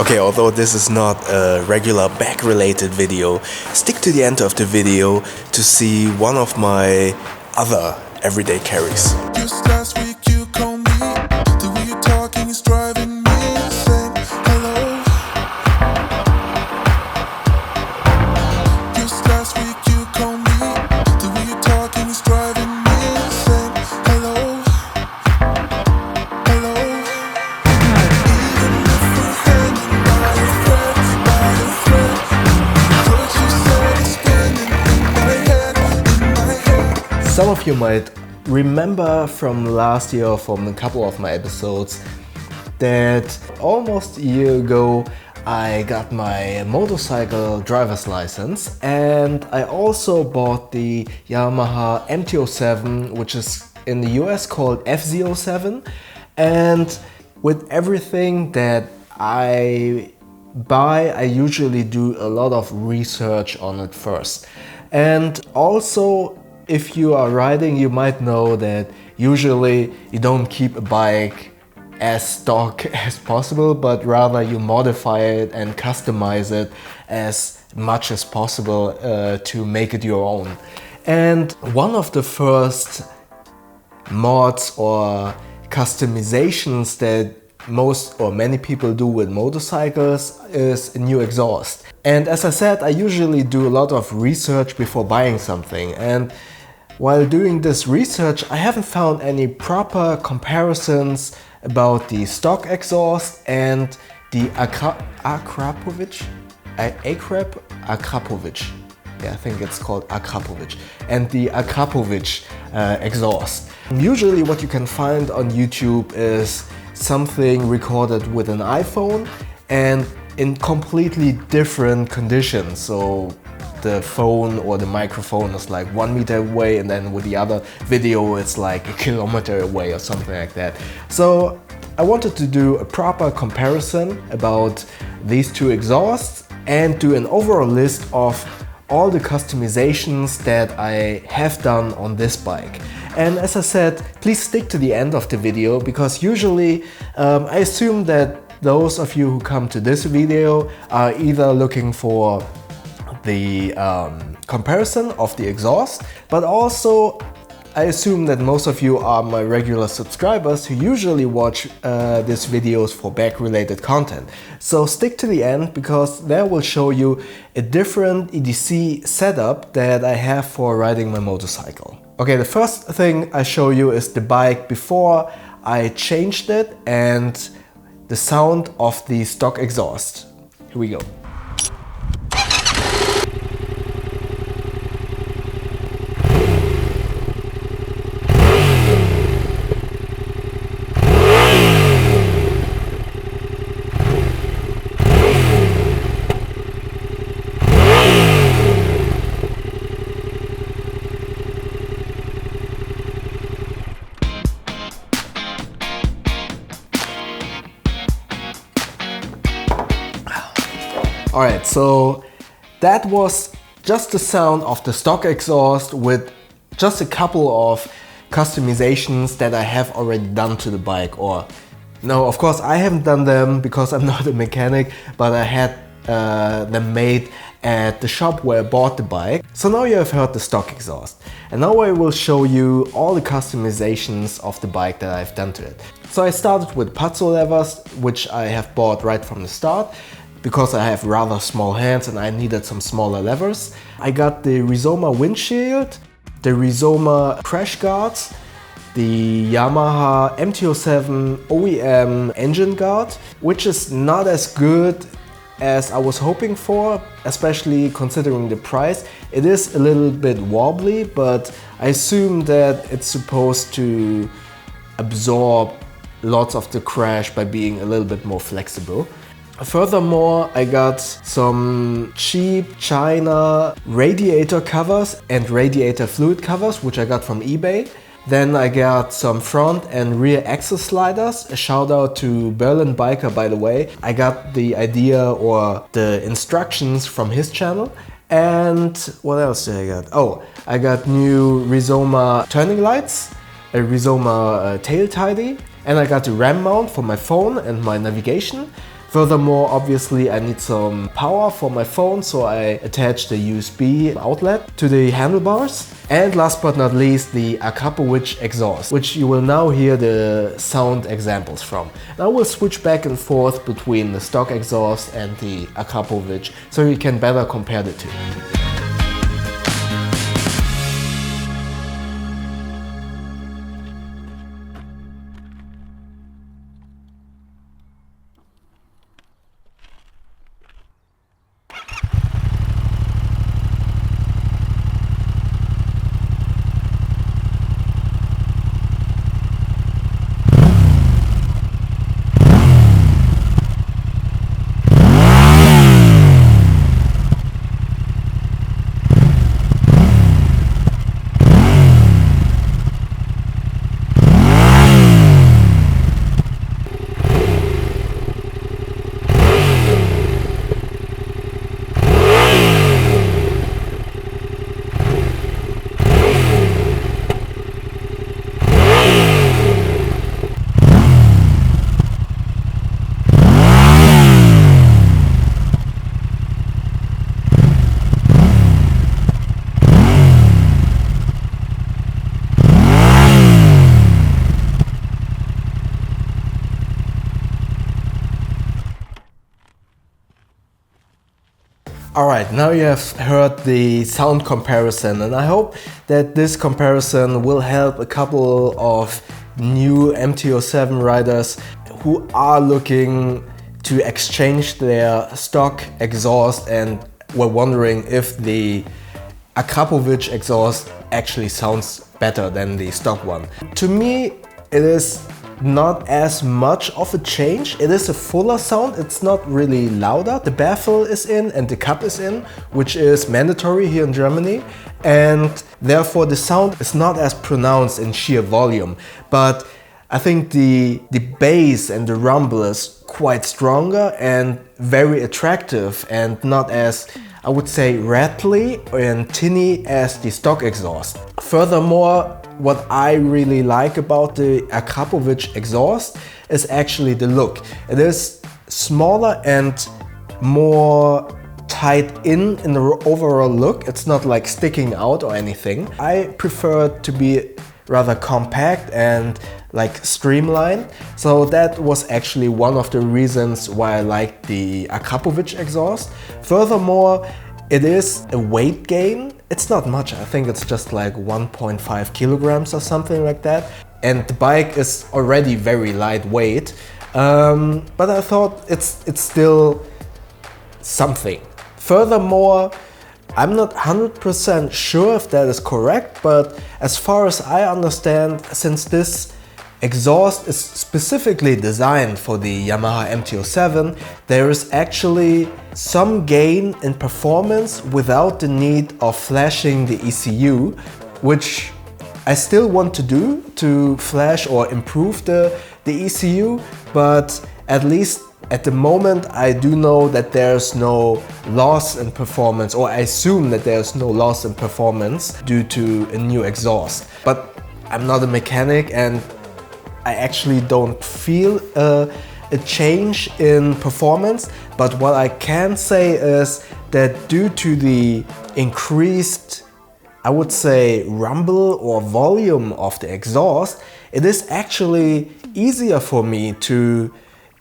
Okay, although this is not a regular bike-related video, stick to the end of the video to see one of my other everyday carries. Just last week you called me. The way you're talking is driving me insane. Hello. Just last week you called me. The way you're talking is driving me insane. Hello. Hello. Even if we're hanging by a thread, what you said is spinning in my head. Some of you might remember from last year, from a couple of my episodes, that almost a year ago I got my motorcycle driver's license, and I also bought the Yamaha MT07, which is in the US called F07. And with everything that I buy, I usually do a lot of research on it first. And also, if you are riding, you might know that usually you don't keep a bike as stock as possible, but rather you modify it and customize it as much as possible to make it your own. And one of the first mods or customizations that most or many people do with motorcycles is a new exhaust. And as I said, I usually do a lot of research before buying something, and while doing this research I haven't found any proper comparisons about the stock exhaust and the Akrapovic? Akrapovic. Yeah, I think it's called Akrapovic. And the Akrapovic exhaust. Usually what you can find on YouTube is something recorded with an iPhone and in completely different conditions. So the phone or the microphone is like 1 meter away, and then with the other video it's like a kilometer away or something like that. So I wanted to do a proper comparison about these two exhausts and do an overall list of all the customizations that I have done on this bike. And as I said, please stick to the end of the video, because usually I assume that those of you who come to this video are either looking for the comparison of the exhaust, but also I assume that most of you are my regular subscribers who usually watch these videos for bike-related content. So stick to the end, because there will show you a different EDC setup that I have for riding my motorcycle. Okay, the first thing I show you is the bike before I changed it and the sound of the stock exhaust. Here we go. Alright, so that was just the sound of the stock exhaust with just a couple of customizations that I have already done to the bike. Or no, of course I haven't done them because I'm not a mechanic, but I had them made at the shop where I bought the bike. So now you have heard the stock exhaust, and now I will show you all the customizations of the bike that I've done to it. So I started with pazzo levers, which I have bought right from the start, because I have rather small hands and I needed some smaller levers. I got the Rizoma windshield, the Rizoma crash guards, the Yamaha MT07 OEM engine guard, which is not as good as I was hoping for, especially considering the price. It is a little bit wobbly, but I assume that it's supposed to absorb lots of the crash by being a little bit more flexible. Furthermore, I got some cheap China radiator covers and radiator fluid covers, which I got from eBay. Then I got some front and rear axle sliders. A shout out to Berlin Biker, by the way. I got the idea or the instructions from his channel. And what else did I get? Oh, I got new Rizoma turning lights, a Rizoma tail tidy, and I got the RAM mount for my phone and my navigation. Furthermore, obviously I need some power for my phone, so I attached the USB outlet to the handlebars. And last but not least, the Akrapovic exhaust, which you will now hear the sound examples from. And I will switch back and forth between the stock exhaust and the Akrapovic, so you can better compare the two. Alright, now you have heard the sound comparison, and I hope that this comparison will help a couple of new MT07 riders who are looking to exchange their stock exhaust and were wondering if the Akrapovic exhaust actually sounds better than the stock one. To me, it is not as much of a change. It is a fuller sound, it's not really louder. The baffle is in and the cup is in, which is mandatory here in Germany, and therefore the sound is not as pronounced in sheer volume. But I think the bass and the rumble is quite stronger and very attractive and not as, I would say, rattly and tinny as the stock exhaust. Furthermore, what I really like about the Akrapovic exhaust is actually the look. It is smaller and more tied in the overall look. It's not like sticking out or anything. I prefer it to be rather compact and like streamlined. So that was actually one of the reasons why I liked the Akrapovic exhaust. Furthermore, it is a weight gain. It's not much, I think it's just like 1.5 kilograms or something like that. And the bike is already very lightweight, but I thought it's still something. Furthermore, I'm not 100% sure if that is correct, but as far as I understand, since this exhaust is specifically designed for the Yamaha MT07, there is actually some gain in performance without the need of flashing the ECU, which I still want to do, to flash or improve the ECU, but at least at the moment I do know that there's no loss in performance, or I assume that there's no loss in performance due to a new exhaust. But I'm not a mechanic and I actually don't feel a change in performance, but what I can say is that due to the increased, I would say, rumble or volume of the exhaust, it is actually easier for me to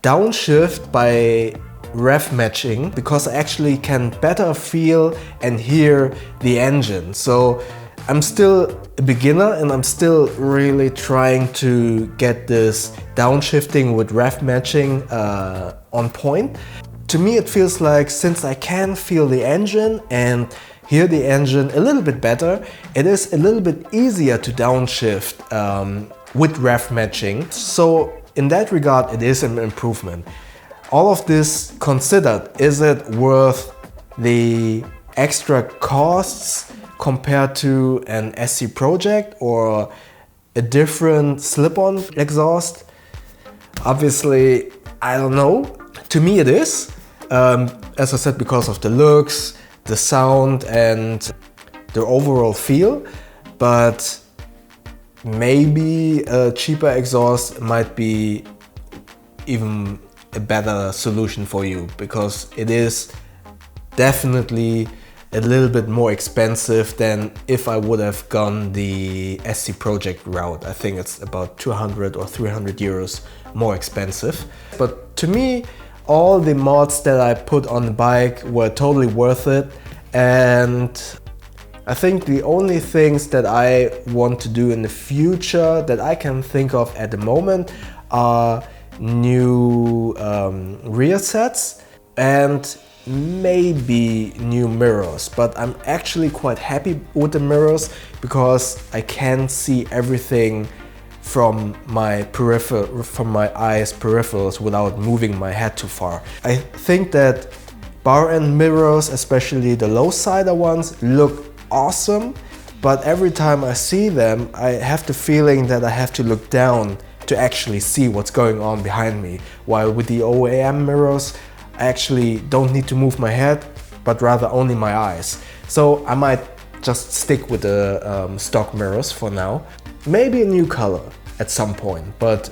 downshift by rev matching, because I actually can better feel and hear the engine. So I'm still a beginner and I'm still really trying to get this downshifting with rev matching on point. To me it feels like, since I can feel the engine and hear the engine a little bit better, it is a little bit easier to downshift with rev matching. So in that regard it is an improvement. All of this considered, is it worth the extra costs compared to an SC project or a different slip-on exhaust? Obviously, I don't know. To me it is, as I said, because of the looks, the sound and the overall feel, but maybe a cheaper exhaust might be even a better solution for you, because it is definitely a little bit more expensive than if I would have gone the SC Project route. I think it's about 200 or 300 euros more expensive. But to me, all the mods that I put on the bike were totally worth it, and I think the only things that I want to do in the future that I can think of at the moment are new rear sets and maybe new mirrors. But I'm actually quite happy with the mirrors because I can see everything from my eyes peripherals without moving my head too far. I think that bar end mirrors, especially the low-sider ones, look awesome, but every time I see them I have the feeling that I have to look down to actually see what's going on behind me, while with the OEM mirrors I actually don't need to move my head but rather only my eyes. So I might just stick with the stock mirrors for now. Maybe a new color at some point, but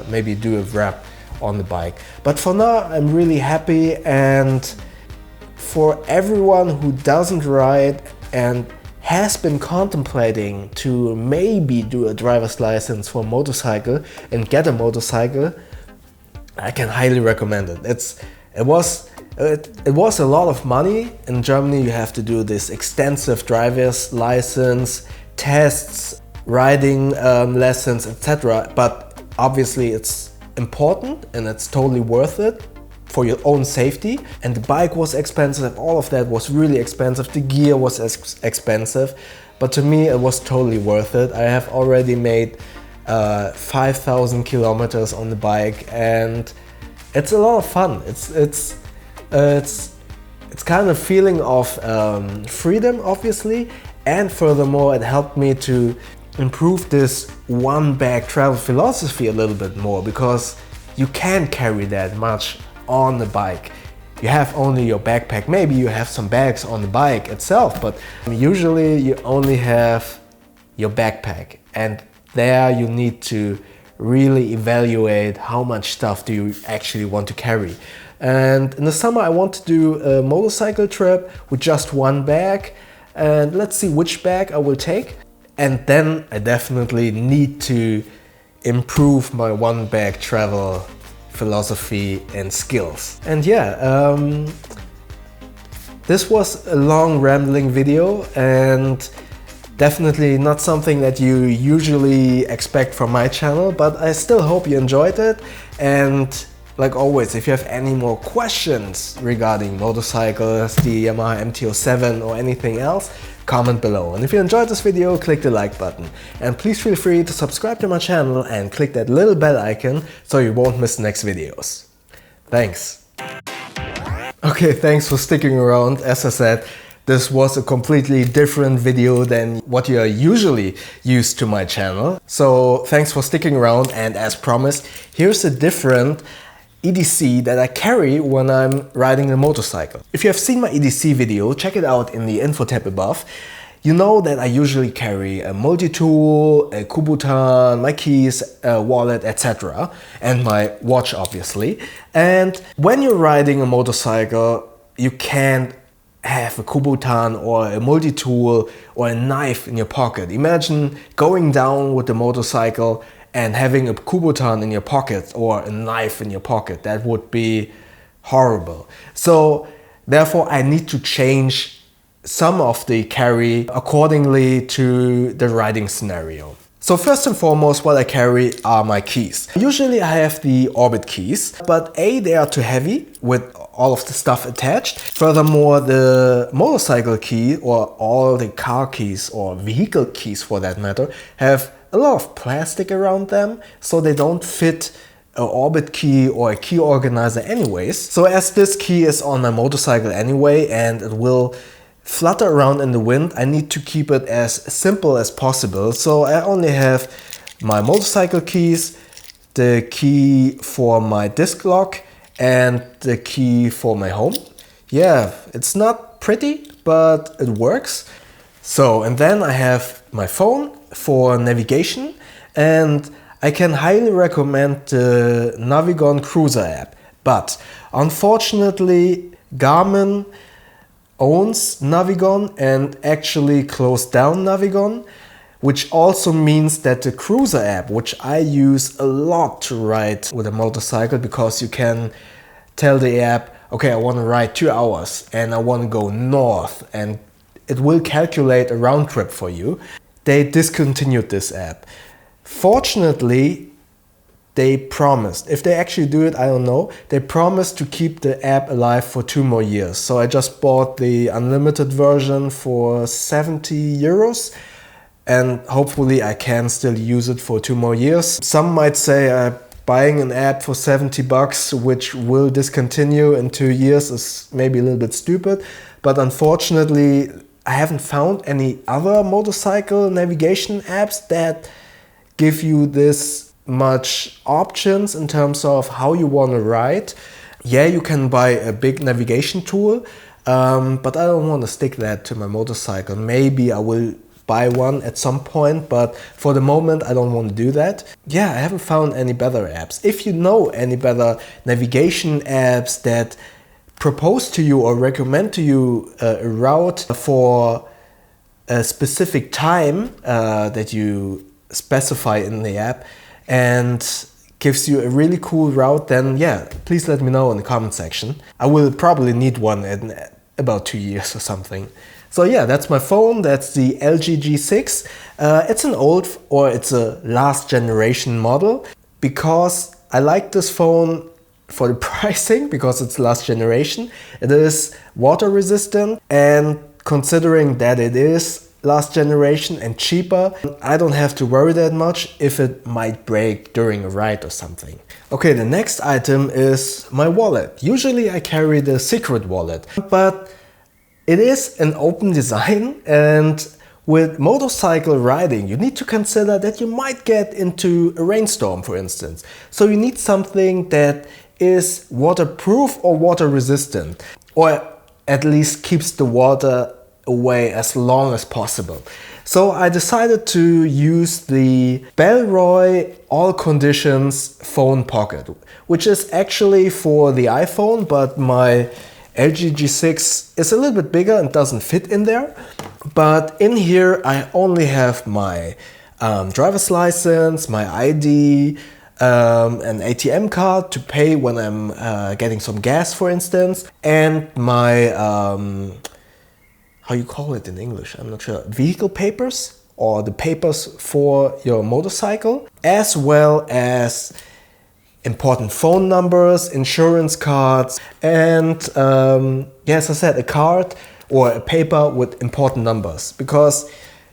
maybe do a wrap on the bike. But for now I'm really happy, and for everyone who doesn't ride and has been contemplating to maybe do a driver's license for a motorcycle and get a motorcycle, I can highly recommend it. It was a lot of money. In Germany you have to do this extensive driver's license, tests, riding lessons, etc. But obviously it's important and it's totally worth it for your own safety. And the bike was expensive, all of that was really expensive, the gear was expensive, but to me it was totally worth it. I have already made 5,000 kilometers on the bike, and it's a lot of fun. It's kind of feeling of freedom, obviously, and furthermore it helped me to improve this one bag travel philosophy a little bit more, because you can't carry that much on the bike. You have only your backpack. Maybe you have some bags on the bike itself, but usually you only have your backpack, and there you need to really evaluate how much stuff do you actually want to carry. And in the summer I want to do a motorcycle trip with just one bag, and let's see which bag I will take. And then I definitely need to improve my one bag travel philosophy and skills. And yeah, this was a long rambling video and definitely not something that you usually expect from my channel, but I still hope you enjoyed it. And like always, if you have any more questions regarding motorcycles, the Yamaha MT07 or anything else, comment below. And if you enjoyed this video, click the like button. And please feel free to subscribe to my channel and click that little bell icon so you won't miss the next videos. Thanks. Okay, thanks for sticking around. As I said, this was a completely different video than what you are usually used to my channel. So thanks for sticking around, and as promised, here's a different EDC that I carry when I'm riding a motorcycle. If you have seen my EDC video, check it out in the info tab above. You know that I usually carry a multi-tool, a Kubotan, my keys, a wallet, etc. and my watch, obviously. And when you're riding a motorcycle, you can't have a Kubotan or a multi-tool or a knife in your pocket. Imagine going down with the motorcycle and having a Kubotan in your pocket or a knife in your pocket. That would be horrible. So therefore I need to change some of the carry accordingly to the riding scenario. So first and foremost, what I carry are my keys. Usually I have the Orbit keys, but A, they are too heavy with all of the stuff attached. Furthermore, the motorcycle key or all the car keys or vehicle keys for that matter have a lot of plastic around them, so they don't fit an Orbit key or a key organizer anyways. So as this key is on my motorcycle anyway and it will flutter around in the wind, I need to keep it as simple as possible. So I only have my motorcycle keys, the key for my disc lock and the key for my home. Yeah, it's not pretty, but it works. So, and then I have my phone for navigation, and I can highly recommend the Navigon Cruiser app. But unfortunately, Garmin owns Navigon and actually closed down Navigon, which also means that the Cruiser app, which I use a lot to ride with a motorcycle, because you can tell the app, okay, I want to ride 2 hours and I want to go north, and it will calculate a round trip for you. They discontinued this app. Fortunately, they promised, if they actually do it, I don't know, they promised to keep the app alive for 2 more years. So I just bought the unlimited version for 70 euros and hopefully I can still use it for 2 more years. Some might say buying an app for 70 bucks, which will discontinue in 2 years, is maybe a little bit stupid, but unfortunately I haven't found any other motorcycle navigation apps that give you this much options in terms of how you want to ride. Yeah, you can buy a big navigation tool, but I don't want to stick that to my motorcycle. Maybe I will buy one at some point, but for the moment I don't want to do that. Yeah, I haven't found any better apps. If you know any better navigation apps that propose to you or recommend to you a route for a specific time that you specify in the app and gives you a really cool route, then yeah, please let me know in the comment section. I will probably need one in about 2 years or something. So yeah, that's my phone. That's the LG G6. It's an old, or it's a last generation model, because I like this phone for the pricing, because it's last generation. It is water resistant, and considering that it is last generation and cheaper, I don't have to worry that much if it might break during a ride or something. Okay, the next item is my wallet. Usually I carry the secret wallet, but it is an open design, and with motorcycle riding you need to consider that you might get into a rainstorm, for instance. So you need something that is waterproof or water resistant, or at least keeps the water away as long as possible. So I decided to use the Bellroy All Conditions phone pocket, which is actually for the iPhone, but my LG G6 is a little bit bigger and doesn't fit in there. But in here I only have my driver's license, my ID, an ATM card to pay when I'm getting some gas, for instance, and my how you call it in English, I'm not sure, vehicle papers, or the papers for your motorcycle, as well as important phone numbers, insurance cards, and yeah, as I said, a card or a paper with important numbers. Because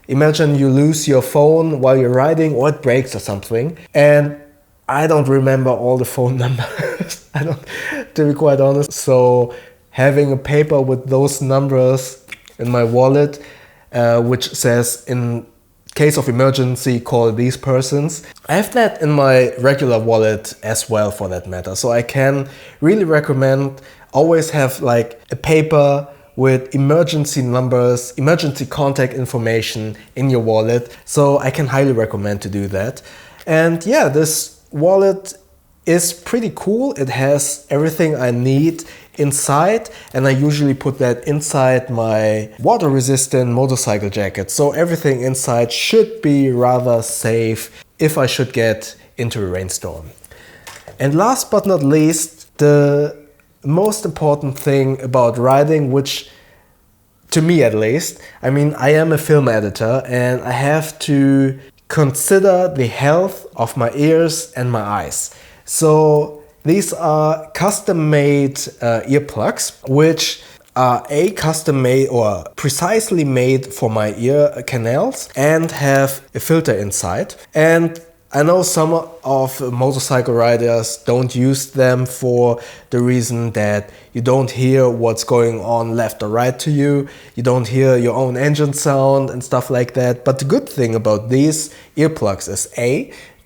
imagine you lose your phone while you're riding, or it breaks or something, and I don't remember all the phone numbers, I don't, to be quite honest. So having a paper with those numbers in my wallet, which says, in case of emergency, call these persons. I have that in my regular wallet as well, for that matter. So I can really recommend always have like a paper with emergency numbers, emergency contact information in your wallet. So I can highly recommend to do that. And yeah, this wallet is pretty cool. It has everything I need inside, and I usually put that inside my water resistant motorcycle jacket. So everything inside should be rather safe if I should get into a rainstorm. And last but not least, the most important thing about riding, which to me at least, I mean, I am a film editor and I have to consider the health of my ears and my eyes. So these are custom-made earplugs, which are custom-made or precisely made for my ear canals and have a filter inside. And I know some of motorcycle riders don't use them for the reason that you don't hear what's going on left or right to you. You don't hear your own engine sound and stuff like that. But the good thing about these earplugs is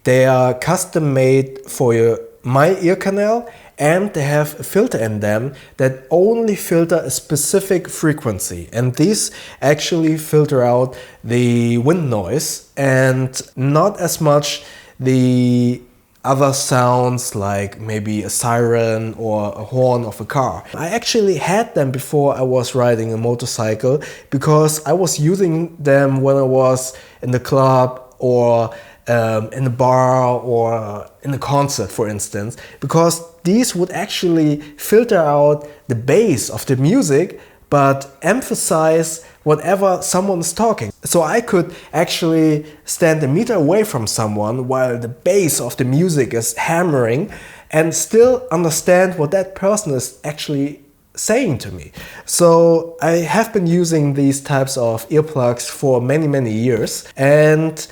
they are custom-made for my ear canal, and they have a filter in them that only filter a specific frequency, and these actually filter out the wind noise and not as much the other sounds like maybe a siren or a horn of a car. I actually had them before I was riding a motorcycle because I was using them when I was in the club or in a bar or in a concert, for instance, because these would actually filter out the bass of the music but emphasize whatever someone is talking. So I could actually stand a meter away from someone while the bass of the music is hammering and still understand what that person is actually saying to me. So I have been using these types of earplugs for many years, and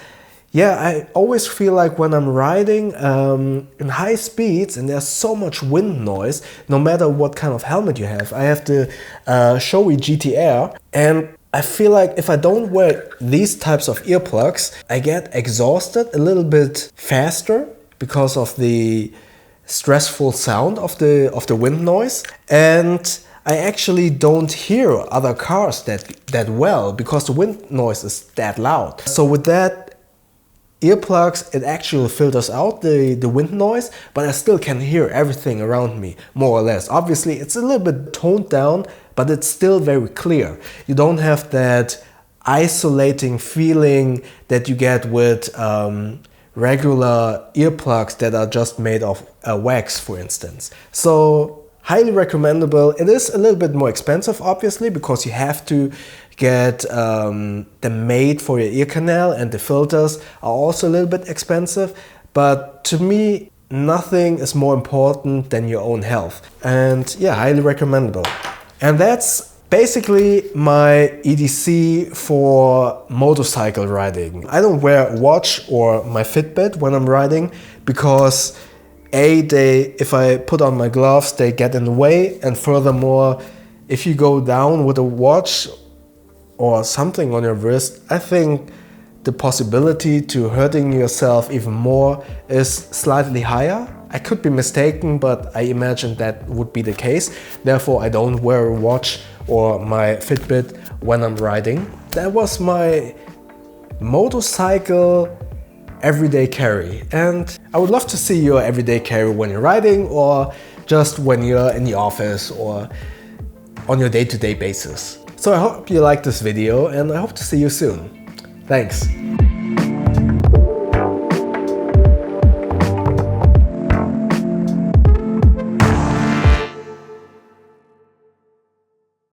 yeah, I always feel like when I'm riding in high speeds and there's so much wind noise, no matter what kind of helmet you have. I have the Shoei GTR, and I feel like if I don't wear these types of earplugs, I get exhausted a little bit faster because of the stressful sound of the wind noise, and I actually don't hear other cars that well because the wind noise is that loud. So with that earplugs, it actually filters out the wind noise, but I still can hear everything around me, more or less. Obviously, it's a little bit toned down, but it's still very clear. You don't have that isolating feeling that you get with regular earplugs that are just made of wax, for instance. So, highly recommendable. It is a little bit more expensive, obviously, because you have to get them made for your ear canal, and the filters are also a little bit expensive. But to me, nothing is more important than your own health. And yeah, highly recommendable. And that's basically my EDC for motorcycle riding. I don't wear a watch or my Fitbit when I'm riding because if I put on my gloves, they get in the way, and furthermore, if you go down with a watch or something on your wrist, I think the possibility to hurting yourself even more is slightly higher. I could be mistaken, but I imagine that would be the case. Therefore, I don't wear a watch or my Fitbit when I'm riding. That was my motorcycle everyday carry, and I would love to see your everyday carry when you're riding or just when you're in the office or on your day-to-day basis. So I hope you liked this video, and I hope to see you soon. Thanks.